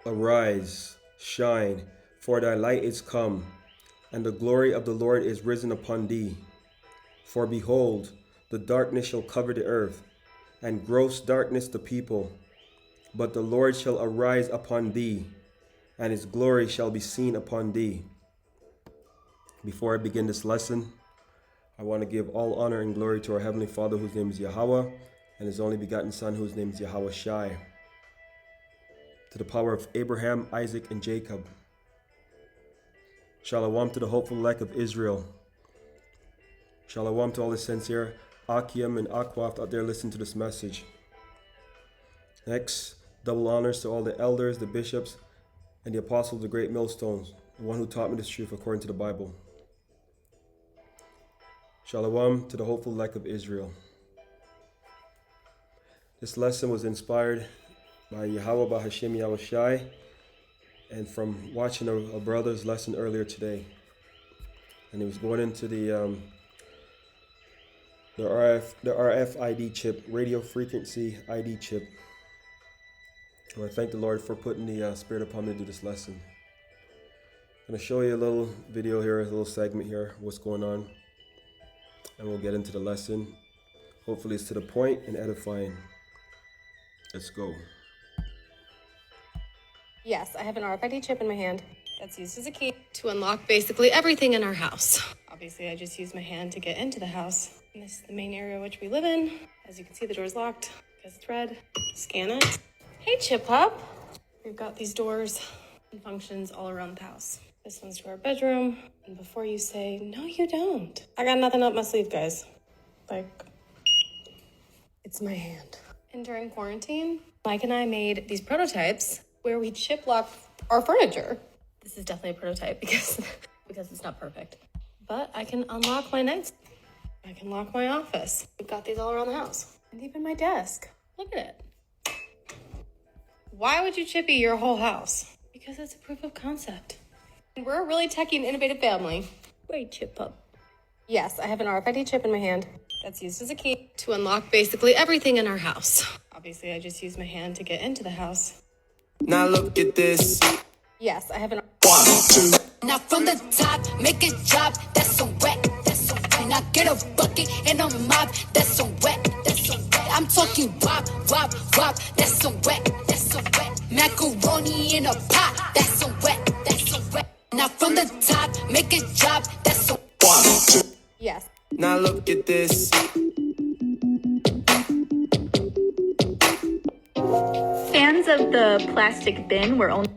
Arise, shine, for thy light is come, and the glory of the Lord is risen upon thee. For behold, the darkness shall cover the earth, and gross darkness the people. But the Lord shall arise upon thee, and his glory shall be seen upon thee. Before I begin this lesson, I want to give all honor and glory to our Heavenly Father, whose name is Yahweh, and his only begotten Son, whose name is Yahweh Shai. To the power of Abraham, Isaac, and Jacob. Shalom to the hopeful elect of Israel. Shalom to all the sincere Akim and Akwaf out there listening to this message. Next, double honors to all the elders, the bishops, and the apostles of the great millstones, the one who taught me this truth according to the Bible. Shalom to the hopeful elect of Israel. This lesson was inspired by Yahweh Bahashim Yahweh Shai, and from watching a brother's lesson earlier today. And he was going into the RFID chip, radio frequency ID chip. And I thank the Lord for putting the Spirit upon me to do this lesson. I'm going to show you a little video here, a little segment here, what's going on. And we'll get into the lesson. Hopefully it's to the point and edifying. Let's go. Yes, I have an RFID chip in my hand that's used as a key to unlock basically everything in our house. Obviously, I just use my hand to get into the house. And this is the main area which we live in. As you can see, the door's locked because it's red. Scan it. Hey, Chip Pup. We've got these doors and functions all around the house. This one's to our bedroom. And before you say, no, you don't. I got nothing up my sleeve, guys. It's my hand. And during quarantine, Mike and I made these prototypes where we chip lock our furniture. This is definitely a prototype because it's not perfect. But I can unlock my nights. I can lock my office. We've got these all around the house. And even my desk. Look at it. Why would you chippy your whole house? Because it's a proof of concept. And we're a really techie and innovative family. Wait, Chip Pup. Yes, I have an RFID chip in my hand that's used as a key to unlock basically everything in our house. Obviously, I just use my hand to get into the house. Now look at this. Yes, I have an... 1, 2. Now from the top, make it drop. That's so wet. That's so wet. Now get a bucket and a mop. That's so wet. That's so wet. I'm talking wop, wop, wop. That's so wet. That's so wet. Macaroni in a pot. That's so wet. That's so wet. Now from the top, make it drop. That's so 1, 2. Yes. Now look at this. Fans of the plastic bin were only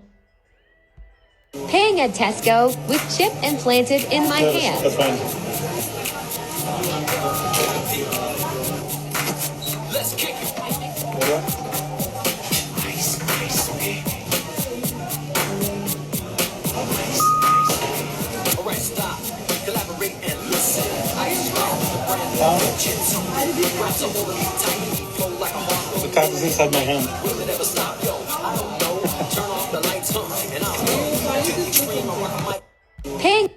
Paying at Tesco with chip implanted in my hand. That's fine. Let's kick it. All right, stop. Collaborate and listen. The card is inside my hand. Will it ever stop? Yo, I don't know. Turn off the lights, and I'll Paying.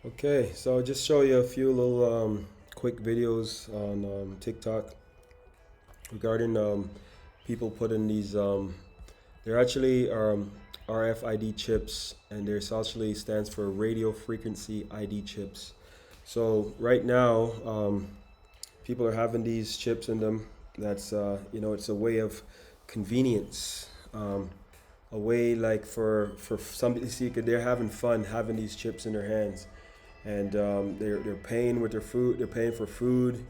Okay, so I'll just show you a few little quick videos on TikTok regarding people putting these, they're actually RFID chips, and they're essentially stands for radio frequency ID chips. So right now, people are having these chips in them. That's, it's a way of convenience, a way like for somebody to see, they're having fun having these chips in their hands. And they're paying with their food. They're paying for food,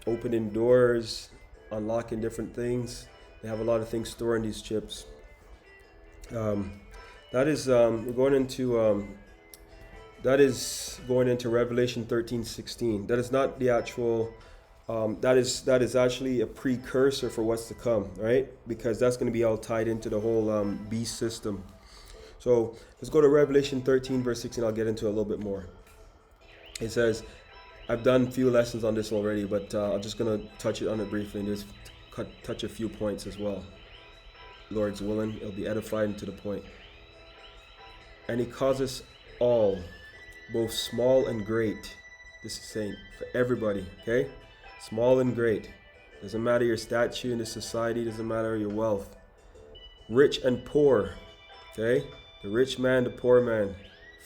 opening doors, unlocking different things. They have a lot of things stored in these chips. That is going into Revelation 13:16. That is not the actual. That is actually a precursor for what's to come, right? Because that's going to be all tied into the whole beast system. So let's go to Revelation 13, verse 16. I'll get into it a little bit more. It says, I've done a few lessons on this already, but I'm just going to touch it on it briefly and just touch a few points as well. Lord's willing, it'll be edified and to the point. And he causes all, both small and great. This is saying for everybody, okay? Small and great. Doesn't matter your stature in the society, doesn't matter your wealth. rich and poor. Okay, the rich man, the poor man,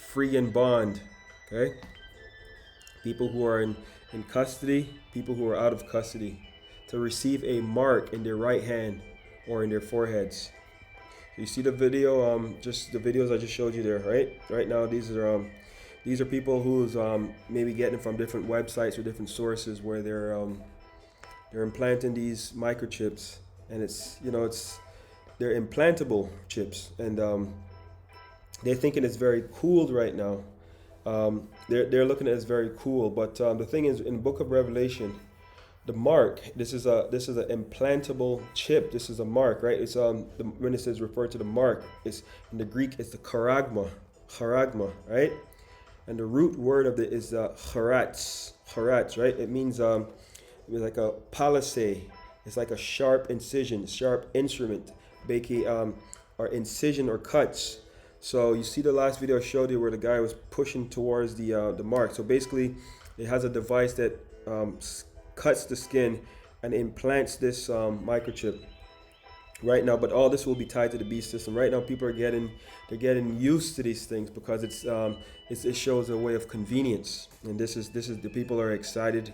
free and bond. Okay, people who are in custody, people who are out of custody, to receive a mark in their right hand or in their foreheads. You see the video, just the videos I just showed you there, right? Right now, these are people who's maybe getting from different websites or different sources where they're implanting these microchips, and it's they're implantable chips, and they're thinking it's very cool right now. They're looking at it as very cool, but the thing is, in the Book of Revelation, the mark. This is an implantable chip. This is a mark, right? It's when it says refer to the mark, it's in the Greek. It's the charagma, right? And the root word of it is charats, right? It means like a palisade. It's like a sharp incision, sharp instrument, or incision or cuts. So you see the last video I showed you where the guy was pushing towards the mark. So basically, it has a device that cuts the skin and implants this microchip right now. But all this will be tied to the beast system. Right now, people are getting used to these things because it shows a way of convenience, and this is the people are excited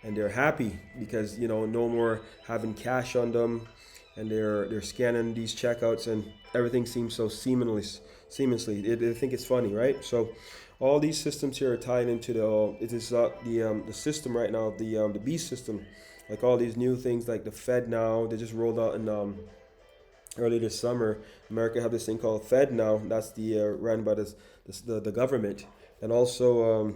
and they're happy because no more having cash on them, and they're scanning these checkouts and everything seems so seamlessly. They think it's funny, right? So all these systems here are tied into the system right now of the beast system, like all these new things like the Fed now. They just rolled out in early this summer. America have this thing called Fed now. That's run by the government, and also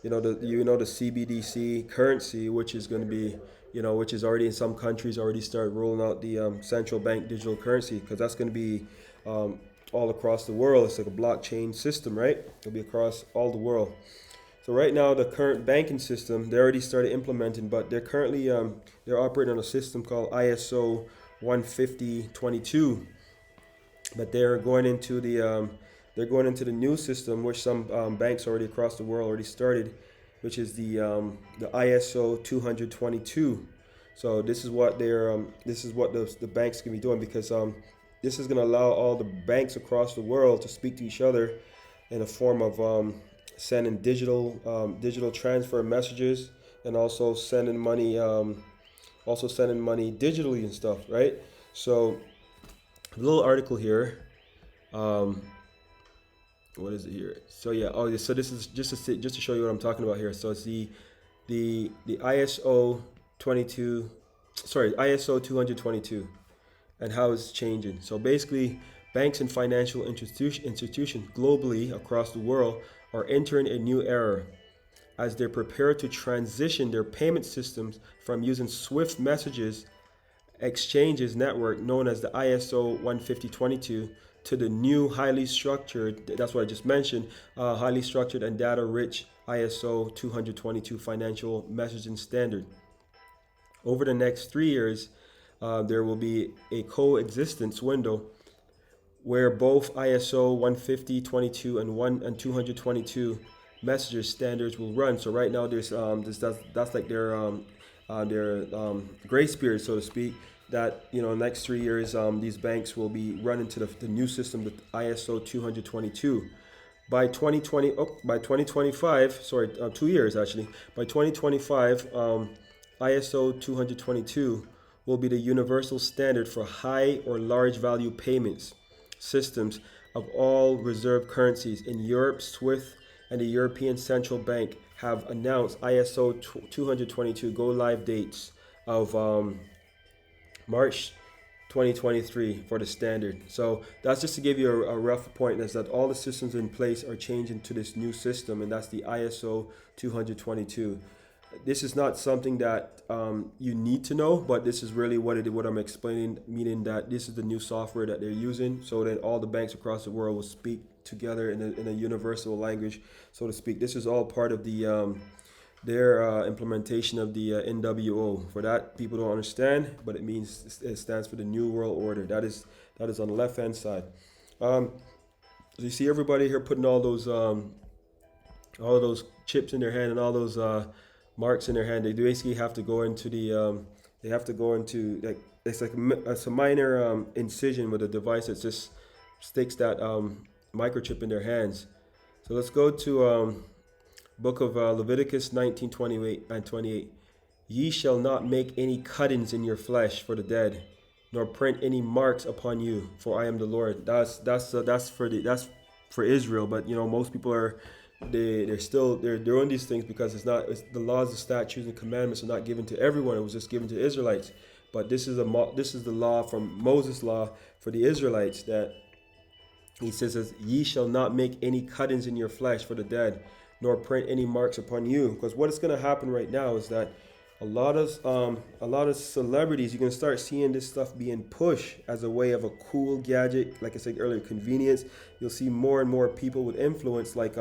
the CBDC currency, which is going to be which is already in some countries already started rolling out the central bank digital currency, because that's going to be all across the world. It's like a blockchain system, right? It'll be across all the world. So right now, the current banking system, they already started implementing, but they're currently they're operating on a system called ISO 15022. But they're going into the new system, which some banks already across the world already started, which is the ISO 222. So this is what the banks can be doing, because this is going to allow all the banks across the world to speak to each other in a form of sending digital transfer messages, and also sending money digitally and stuff, right? So a little article here. What is it here? So yeah, so this is just to show you what I'm talking about here. So it's the ISO 222, and how it's changing. So basically, banks and financial institutions globally across the world are entering a new era as they're prepared to transition their payment systems from using Swift messages exchanges network known as the ISO 15022 to the new highly structured, that's what I just mentioned, highly structured and data-rich ISO 222 financial messaging standard. Over the next 3 years, there will be a coexistence window where both ISO 15022 and 222 messages standards will run. So right now, that's like their grace period, so to speak. That next 3 years, these banks will be running to the new system, the ISO 222. By 2025, 2 years actually. By 2025, ISO 222 will be the universal standard for high or large value payments systems of all reserve currencies in Europe. Swift and the European Central Bank have announced ISO 222 go live dates of March 2023 for the standard. So that's just to give you a rough point, is that all the systems in place are changing to this new system, and that's the ISO 222. This is not something that you need to know, but this is really what I'm explaining, meaning that this is the new software that they're using, so that all the banks across the world will speak together in a universal language, so to speak. This is all part of their implementation of the NWO. For that, people don't understand, but it stands for the New World Order. That is on the left hand side. So you see everybody here putting all those chips in their hand and all those marks in their hand. They basically have to go into like it's like it's a minor incision with a device that just sticks that microchip in their hands. So let's go to book of Leviticus 19:28 and 28. Ye shall not make any cuttings in your flesh for the dead, nor print any marks upon you, for I am the Lord. That's for Israel, but you know most people are they're doing these things because it's the laws, the statutes, and commandments are not given to everyone. It was just given to the Israelites. But this is the law from Moses' law for the Israelites that he says, ye shall not make any cuttings in your flesh for the dead, nor print any marks upon you. Because what is going to happen right now is that a lot of celebrities, you're going to start seeing this stuff being pushed as a way of a cool gadget. Like I said earlier, convenience. You'll see more and more people with influence, like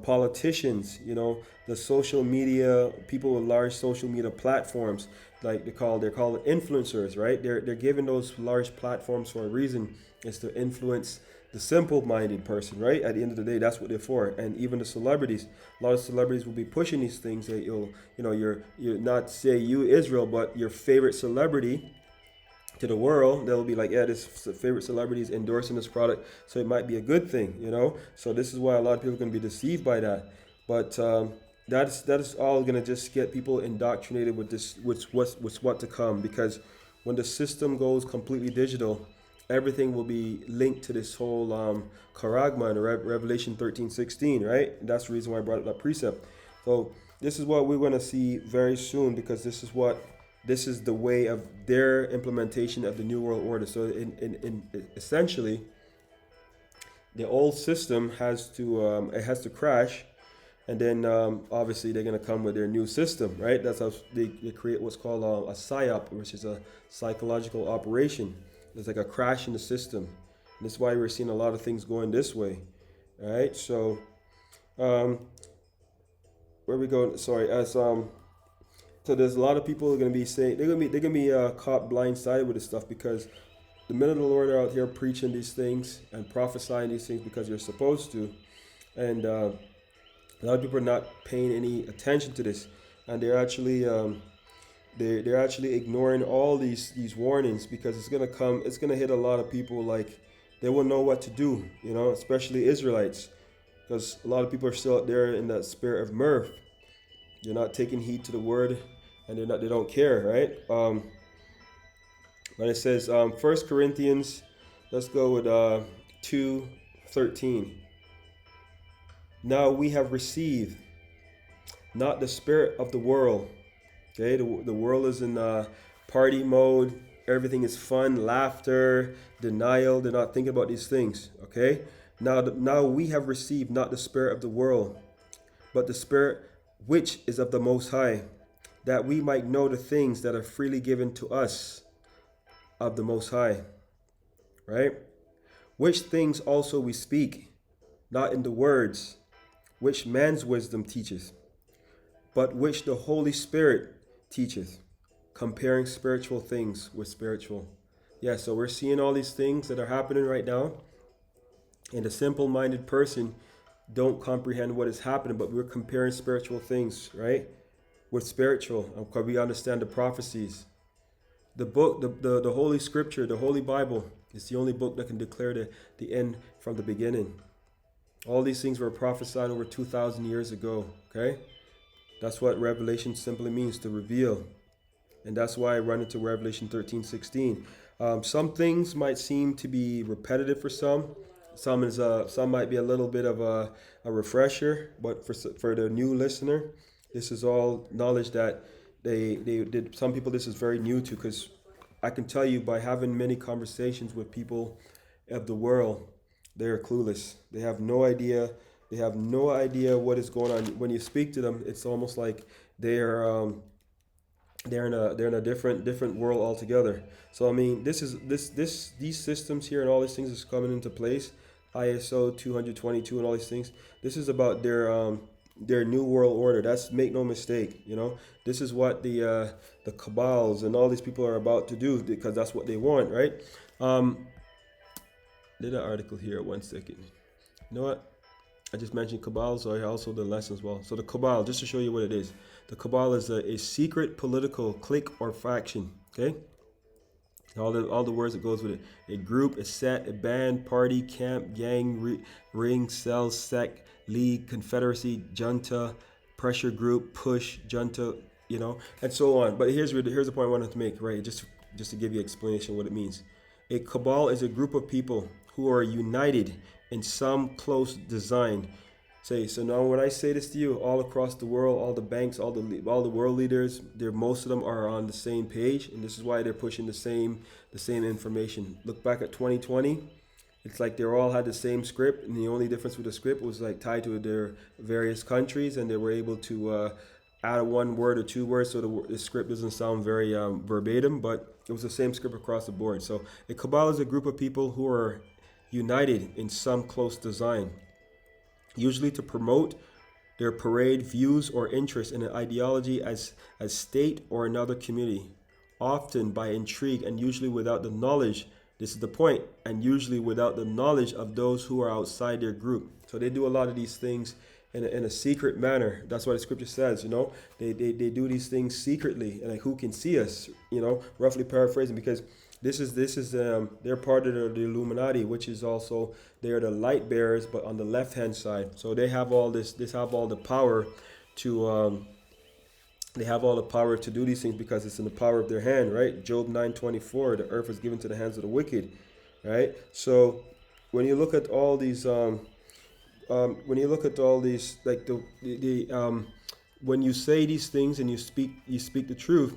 politicians, you know, the social media people with large social media platforms, like they're called influencers, right? They're given those large platforms for a reason. It's to influence the simple-minded person, right? At the end of the day, that's what they're for. And even the celebrities, a lot of celebrities will be pushing these things that you're not say you Israel, but your favorite celebrity to the world. They'll be like, yeah, this favorite celebrity is endorsing this product, so it might be a good thing, you know. So this is why a lot of people are going to be deceived by that. But that is all going to just get people indoctrinated with this, with what to come. Because when the system goes completely digital, everything will be linked to this whole charagma in Revelation 13:16, right? That's the reason why I brought up that precept. So this is what we're going to see very soon, because this is the way of their implementation of the New World Order. So in essentially, the old system has to crash, and then obviously they're going to come with their new system, right? That's how they create what's called a psyop, which is a psychological operation. It's like a crash in the system. And that's why we're seeing a lot of things going this way. All right. So where we go? Sorry. So there's a lot of people who are going to be saying they're going to be caught blindsided with this stuff, because the men of the Lord are out here preaching these things and prophesying these things because you're supposed to, and a lot of people are not paying any attention to this, and they're actually they're actually ignoring all these warnings, because it's gonna hit a lot of people. Like, they won't know what to do, you know, especially Israelites, because a lot of people are still out there in that spirit of mirth. They're not taking heed to the word, and they don't care, right? But it says 1 Corinthians, let's go with 2:13. Now we have received not the spirit of the world. Okay, the world is in party mode. Everything is fun, laughter, denial. They're not thinking about these things. Okay, now we have received not the spirit of the world, but the Spirit which is of the Most High, that we might know the things that are freely given to us of the Most High. Right? Which things also we speak, not in the words which man's wisdom teaches, but which the Holy Spirit teacheth, comparing spiritual things with spiritual. Yeah, so we're seeing all these things that are happening right now, and a simple-minded person don't comprehend what is happening, but we're comparing spiritual things, right, with spiritual, because we understand the prophecies. The book, the Holy Scripture, the Holy Bible, is the only book that can declare the end from the beginning. All these things were prophesied over 2,000 years ago, okay? That's what Revelation simply means, to reveal. And that's why I run into Revelation 13:16. Some things might seem to be repetitive for some. Some might be a little bit of a refresher, but for the new listener, this is all knowledge that they did. Some people this is very new to, because I can tell you by having many conversations with people of the world, they're clueless. They have no idea. They have no idea what is going on. When you speak to them, it's almost like they're in a different world altogether. So I mean, these systems here and all these things is coming into place. ISO 222 and all these things. This is about their new world order. That's, make no mistake. You know, this is what the cabals and all these people are about to do, because that's what they want, right? Did an article here. 1 second. You know what? I just mentioned cabal, so I also did lessons as well. So the cabal, just to show you what it is. The cabal is a secret political clique or faction, okay? All the words that goes with it. A group, a set, a band, party, camp, gang, ring, cell, sect, league, confederacy, junta, pressure group, push, junta, and so on. But here's the point I wanted to make, right? Just to give you explanation of what it means. A cabal is a group of people who are united in some close design. So now when I say this to you, all across the world, all the banks, all the world leaders, most of them are on the same page, and this is why they're pushing the same information. Look back at 2020, it's like they all had the same script, and the only difference with the script was like tied to their various countries, and they were able to add one word or two words, so the script doesn't sound very verbatim, but it was the same script across the board. So a cabal is a group of people who are united in some close design, usually to promote their parade views or interests in an ideology as state or another community, often by intrigue and usually without the knowledge, this is the point, and usually without the knowledge of those who are outside their group. So they do a lot of these things in a secret manner. That's why the scripture says, they do these things secretly, and like, who can see us, roughly paraphrasing, because this is they're part of the Illuminati, which is also, they're the light bearers, but on the left hand side. So they have all the power to do these things because it's in the power of their hand, right? Job 9:24, the earth is given to the hands of the wicked, right? So when you look at all these like when you say these things and you speak the truth,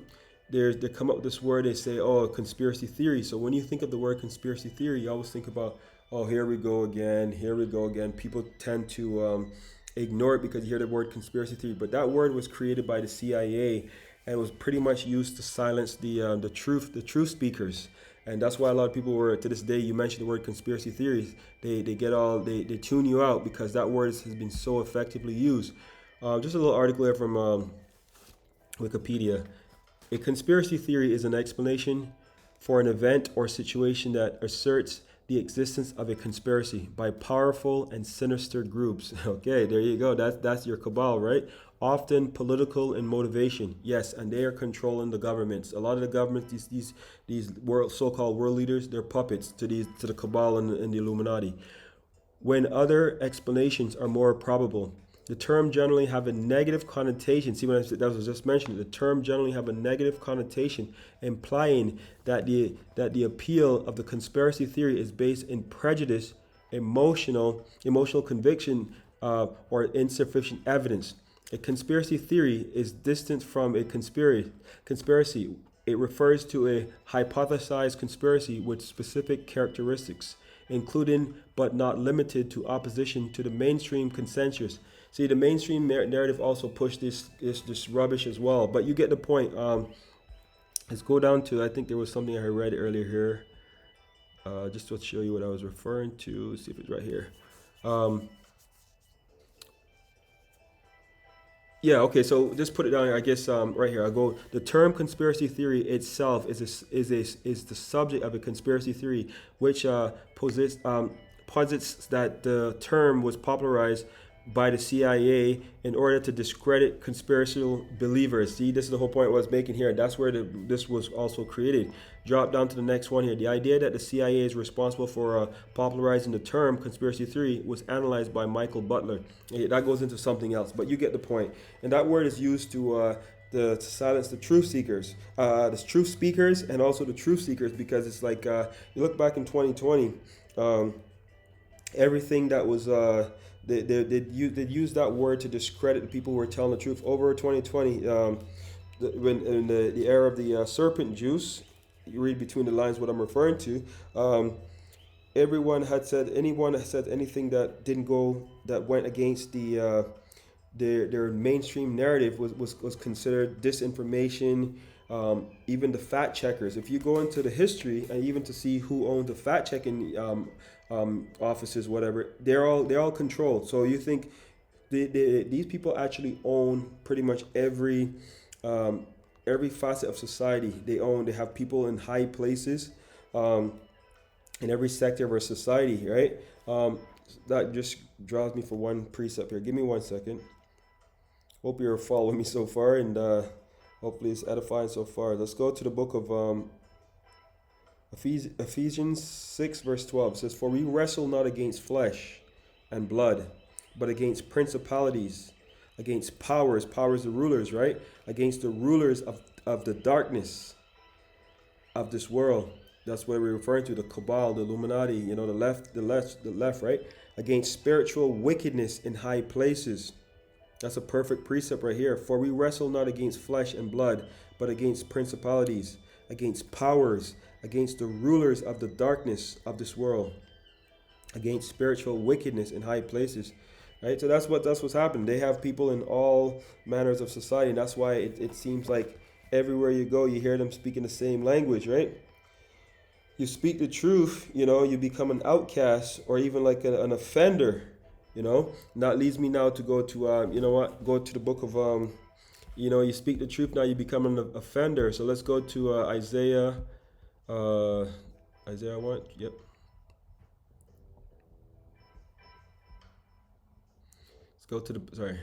they come up with this word. They say, "Oh, conspiracy theory." So when you think of the word conspiracy theory, you always think about, "Oh, here we go again. Here we go again." People tend to ignore it because you hear the word conspiracy theory. But that word was created by the CIA and was pretty much used to silence the truth speakers. And that's why a lot of people were, to this day, you mention the word conspiracy theories, they tune you out because that word has been so effectively used. Just a little article here from Wikipedia. A conspiracy theory is an explanation for an event or situation that asserts the existence of a conspiracy by powerful and sinister groups. Okay, there you go. That's your cabal, right? Often political in motivation. Yes, and they are controlling the governments. A lot of the governments, these so-called world leaders, they're puppets to the cabal and the Illuminati. When other explanations are more probable, the term generally have a negative connotation. See, that was just mentioned. The term generally have a negative connotation, implying that the appeal of the conspiracy theory is based in prejudice, emotional conviction, or insufficient evidence. A conspiracy theory is distant from a conspiracy. It refers to a hypothesized conspiracy with specific characteristics, including but not limited to opposition to the mainstream consensus. See, the mainstream narrative also pushed this rubbish as well. But you get the point. Let's go down to, I think there was something I read earlier here. Just to show you what I was referring to. Let's see if it's right here. Yeah, okay, so just put it down here, I guess, right here. I'll go. The term conspiracy theory itself is the subject of a conspiracy theory, which posits that the term was popularized by the CIA in order to discredit conspiratorial believers. See, this is the whole point I was making here. That's where this was also created. Drop down to the next one here. The idea that the CIA is responsible for popularizing the term conspiracy theory was analyzed by Michael Butler. That goes into something else, but you get the point. And that word is used to silence the truth seekers, the truth speakers, and also the truth seekers, because it's like you look back in 2020, everything that was they'd use that word to discredit the people who were telling the truth. Over 2020, when in the era of the serpent juice, you read between the lines what I'm referring to. Anyone had said anything that went against their mainstream narrative was considered disinformation. Even the fact checkers. If you go into the history and even to see who owned the fact checking offices, whatever, they're all controlled. So you think these people actually own pretty much every facet of society. They have people in high places in every sector of our society, right? That just draws me for one precept here. Give me 1 second. Hope you're following me so far, and hopefully it's edifying so far. Let's go to the book of Ephesians 6 verse 12 says, "For we wrestle not against flesh and blood, but against principalities, against powers, the rulers, right? Against the rulers of the darkness of this world." That's what we're referring to, the cabal, the Illuminati, the left, right? Against spiritual wickedness in high places. That's a perfect precept right here. "For we wrestle not against flesh and blood, but against principalities, against powers, against the rulers of the darkness of this world, against spiritual wickedness in high places." Right? So that's what's happening. They have people in all manners of society, and that's why it seems like everywhere you go, you hear them speaking the same language, right? You speak the truth, you become an outcast or even like an offender, And that leads me now to go to, go to the book of, you speak the truth, now you become an offender. So let's go to Isaiah, Isaiah what? Yep. Let's go to sorry.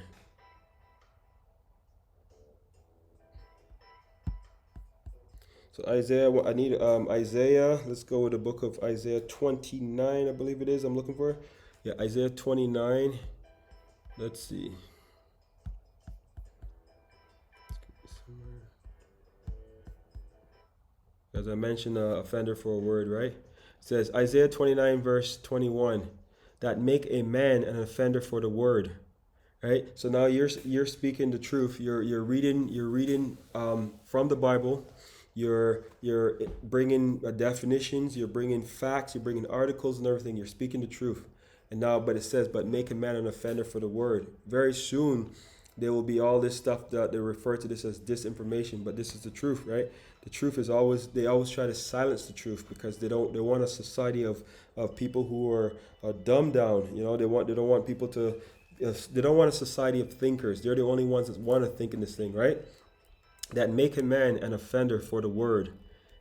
So Isaiah, I need Isaiah. Let's go with the book of Isaiah 29, I believe it is. I'm looking for. Yeah, Isaiah 29. Let's see. As I mentioned, offender for a word, right? It says Isaiah 29 verse 21, that make a man an offender for the word, right? So now you're speaking the truth. You're reading from the Bible. You're bringing definitions. You're bringing facts. You're bringing articles and everything. You're speaking the truth. And now, but it says, but make a man an offender for the word. Very soon, there will be all this stuff that they refer to this as disinformation, but this is the truth, right? The truth is they always try to silence the truth because they want a society of people who are dumbed down. They don't want people to. They don't want a society of thinkers. They're the only ones that want to think in this thing, right? That make a man an offender for the word,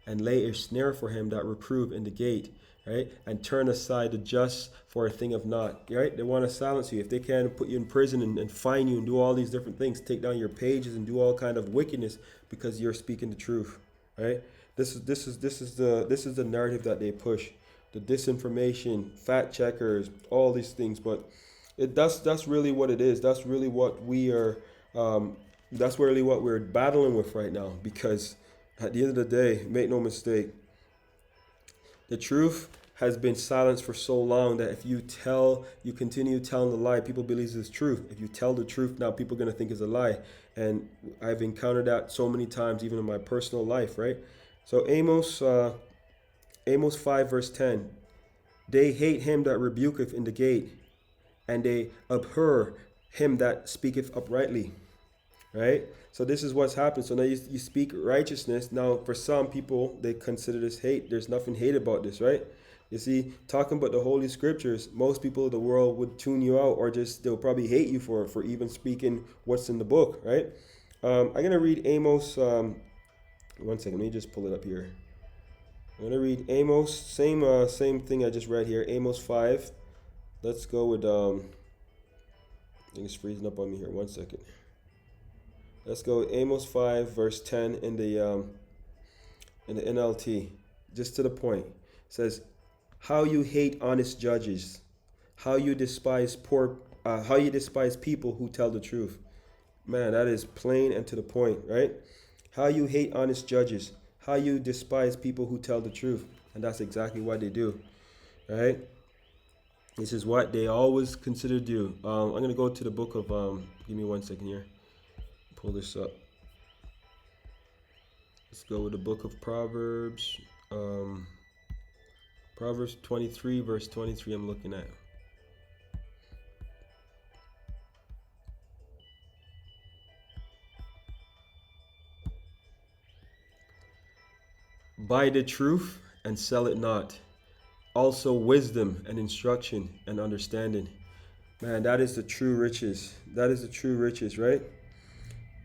and lay a snare for him that reprove in the gate, right? And turn aside the just for a thing of naught, right? They want to silence you. If they can put you in prison and fine you and do all these different things, take down your pages and do all kind of wickedness because you're speaking the truth, right? This is the narrative that they push, the disinformation, fact checkers, all these things. But that's really what it is. That's really what we are. That's really what we're battling with right now. Because at the end of the day, make no mistake, the truth has been silenced for so long that if you continue telling the lie, people believe it's truth. If you tell the truth, now people are going to think it's a lie. And I've encountered that so many times, even in my personal life, right? So Amos 5 verse 10, they hate him that rebuketh in the gate, and they abhor him that speaketh uprightly, right? So this is what's happened. So now you speak righteousness. Now for some people, they consider this hate. There's nothing hate about this, right? You see, talking about the Holy Scriptures, most people of the world would tune you out, or they'll probably hate you for even speaking what's in the book, right? I'm going to read Amos. One second, let me just pull it up here. I'm going to read Amos, same thing I just read here, Amos 5. Let's go with, I think it's freezing up on me here, 1 second. Let's go with Amos 5 verse 10 in the NLT, just to the point. It says, how you hate honest judges, how you despise people who tell the truth. Man, that is plain and to the point, right? How you hate honest judges, how you despise people who tell the truth. And that's exactly what they do, right? This is what they always consider to do. I'm going to go to the book of, give me 1 second here. Pull this up. Let's go with the book of Proverbs. Proverbs 23 verse 23 I'm looking at. Buy the truth and sell it not. Also wisdom and instruction and understanding. Man, that is the true riches. That is the true riches, right?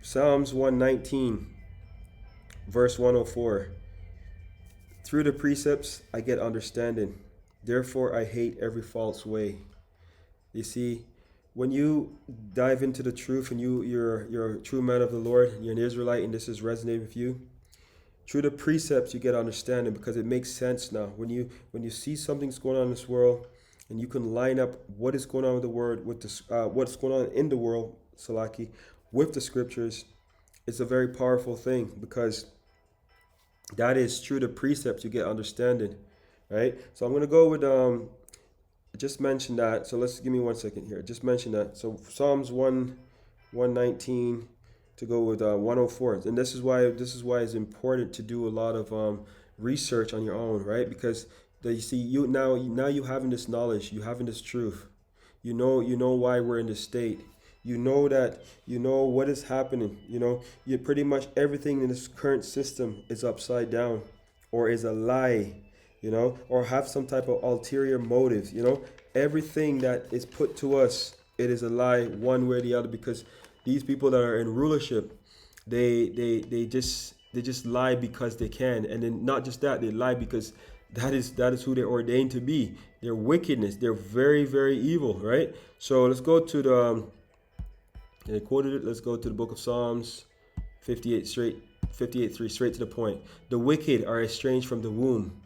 Psalms 119 verse 104. Through the precepts I get understanding. Therefore I hate every false way. You see, when you dive into the truth and you're a true man of the Lord, you're an Israelite, and this is resonating with you, Through the precepts you get understanding, because it makes sense now. When you see something's going on in this world, and you can line up what is going on with the word, with the what's going on in the world, Salaki, with the scriptures, it's a very powerful thing, because that is through the precepts you get understanding, right? So I'm gonna go with I just mentioned that. So let's give me 1 second here. Just mention that. So Psalms 119 to go with 104, and this is why it's important to do a lot of research on your own, right? Because you see, now you having this knowledge, you having this truth, you know why we're in this state. You know that you know what is happening. You pretty much everything in this current system is upside down, or is a lie, or have some type of ulterior motive. Everything that is put to us, it is a lie, one way or the other, because these people that are in rulership, they just lie because they can, and then not just that, they lie because that is who they're ordained to be. Their wickedness, they're very, very evil, right? So let's go to the they quoted it. Let's go to the book of Psalms 58:3, straight to the point. The wicked are estranged from the womb.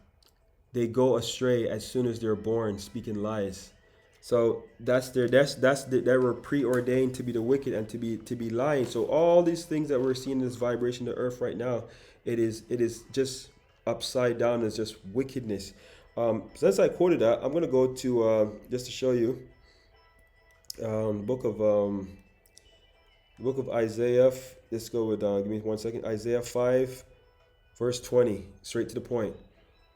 They go astray as soon as they're born, speaking lies. So they were preordained to be the wicked and to be lying. So all these things that we're seeing in this vibration of the earth right now, it is just upside down. It's just wickedness. Since I quoted that, I'm gonna go to just to show you book of Isaiah. Let's go with give me 1 second. Isaiah 5 verse 20, straight to the point.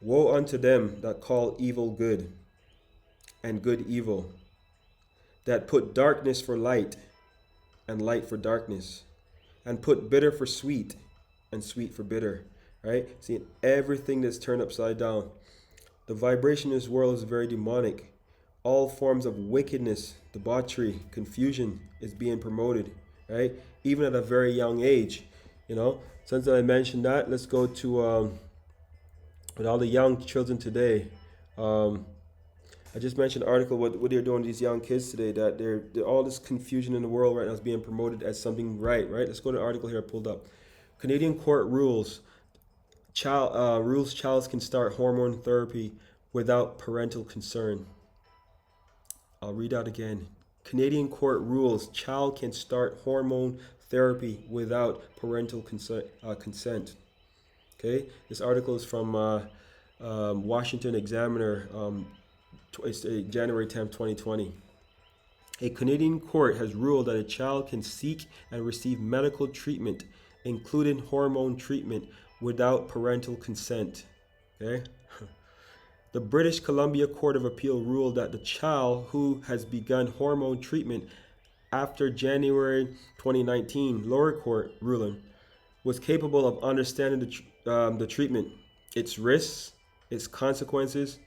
Woe unto them that call evil good, and good evil, that put darkness for light, and light for darkness, and put bitter for sweet, and sweet for bitter. Right? See, everything that's turned upside down. The vibration in this world is very demonic. All forms of wickedness, debauchery, confusion is being promoted, right? Even at a very young age. Since I mentioned that, let's go to with all the young children today. I just mentioned an article what they're doing to these young kids today, that they're all this confusion in the world right now is being promoted as something right? Let's go to the article here I pulled up. Canadian court rules childs can start hormone therapy without parental consent. I'll read out again. Canadian court rules child can start hormone therapy without parental consent. Okay, this article is from Washington Examiner, it's January 10th, 2020. A Canadian court has ruled that a child can seek and receive medical treatment, including hormone treatment, without parental consent. Okay. The British Columbia Court of Appeal ruled that the child who has begun hormone treatment after January 2019 lower court ruling was capable of understanding the treatment, its risks, its consequences,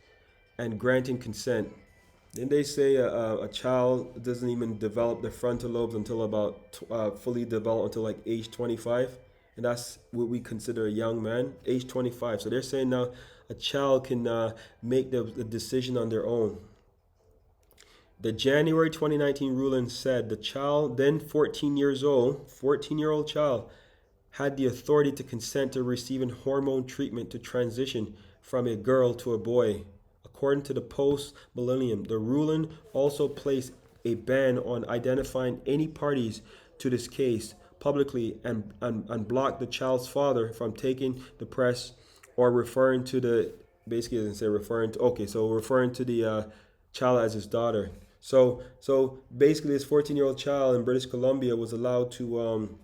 and granting consent. Then they say a child doesn't even develop the frontal lobes until about fully developed until like age 25, and that's what we consider a young man, age 25. So they're saying now a child can make the decision on their own. The January 2019 ruling said the child, then 14 years old, 14-year-old child, had the authority to consent to receiving hormone treatment to transition from a girl to a boy. According to the Post-Millennium, the ruling also placed a ban on identifying any parties to this case publicly and blocked the child's father from taking the press or referring to the, basically it doesn't say referring to, okay, so referring to the child as his daughter. So basically this 14-year-old child in British Columbia was allowed to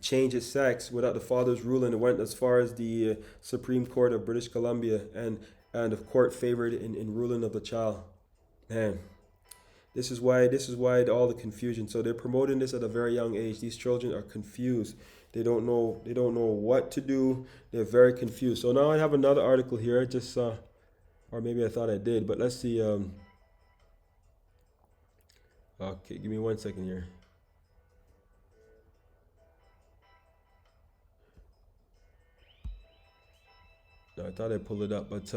change his sex without the father's ruling. It went as far as the Supreme Court of British Columbia, and the court favored in ruling of the child. Man, this is why all the confusion. So they're promoting this at a very young age. These children are confused. They don't know what to do. They're very confused. So now I have another article here. I just saw, or maybe I thought I did, but let's see. Okay, give me 1 second here. No, I thought I pulled it up, but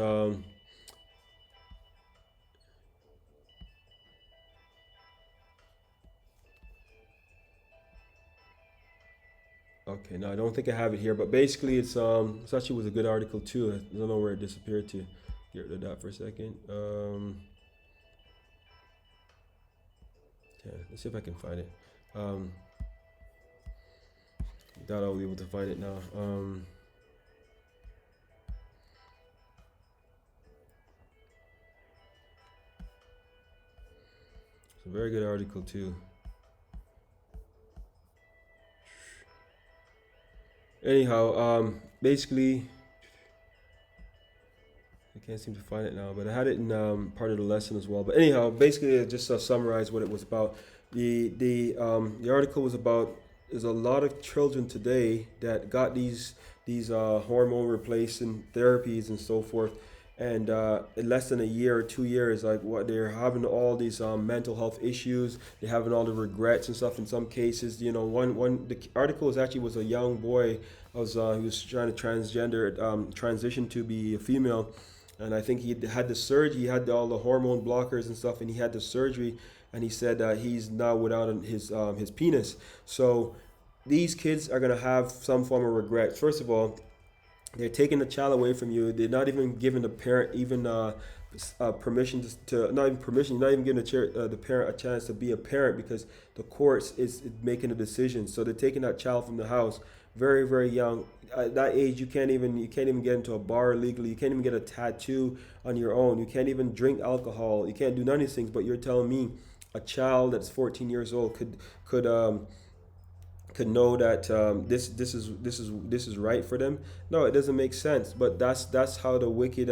Okay, no, I don't think I have it here, but basically it's actually was a good article too. I don't know where it disappeared to. Get rid of that for a second. Yeah, let's see if I can find it. Doubt I'll be able to find it now. It's a very good article too. Anyhow, basically, I can't seem to find it now, but I had it in part of the lesson as well. But anyhow, basically, I just summarize what it was about. The article was about there's a lot of children today that got these hormone replacing therapies and so forth, and in less than a year or 2 years, like what they're having all these mental health issues, they're having all the regrets and stuff. In some cases, you know, one the article was a young boy. He was trying to transition to be a female, and I think he had the surgery. He had all the hormone blockers and stuff, and he had the surgery. And he said he's now without his penis. So these kids are gonna have some form of regret. First of all, they're taking the child away from you. They're not even giving the parent even permission to not even permission. You're not even giving the parent a chance to be a parent because the courts is making a decision. So they're taking that child from the house very very young. At that age, you can't even get into a bar legally. You can't even get a tattoo on your own. You can't even drink alcohol. You can't do none of these things. But you're telling me a child that's 14 years old could know that this is right for them? No, it doesn't make sense. But that's how the wicked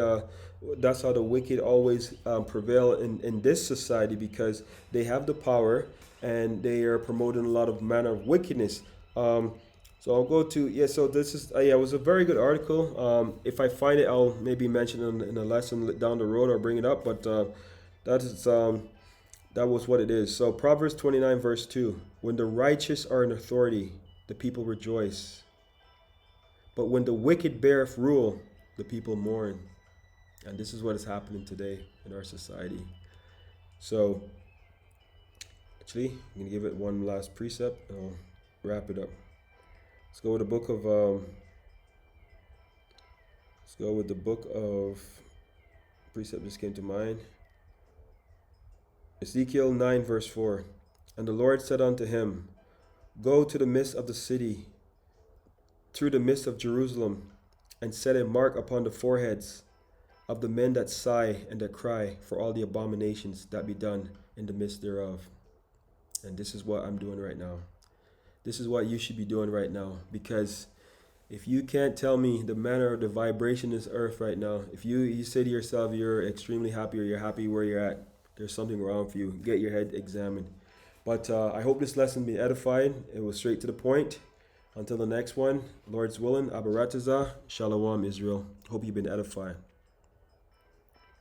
always prevail in this society, because they have the power and they are promoting a lot of manner of wickedness. So I'll go to So this is it was a very good article. If I find it, I'll maybe mention it in a lesson down the road or bring it up. But that was what it is. So Proverbs 29 verse 2. When the righteous are in authority, the people rejoice. But when the wicked beareth rule, the people mourn. And this is what is happening today in our society. So actually, I'm going to give it one last precept and I'll wrap it up. Let's go with the book of precept just came to mind. Ezekiel 9 verse 4. And the Lord said unto him, Go to the midst of the city, through the midst of Jerusalem, and set a mark upon the foreheads of the men that sigh and that cry for all the abominations that be done in the midst thereof. And this is what I'm doing right now. This is what you should be doing right now, because if you can't tell me the manner of the vibration in this earth right now, if you say to yourself you're extremely happy or you're happy where you're at, there's something wrong for you. Get your head examined. But I hope this lesson be edifying. It was straight to the point. Until the next one, Lord's willing, Abaratazah, Shalom Israel. Hope you've been edified.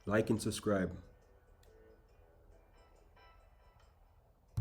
Like and subscribe.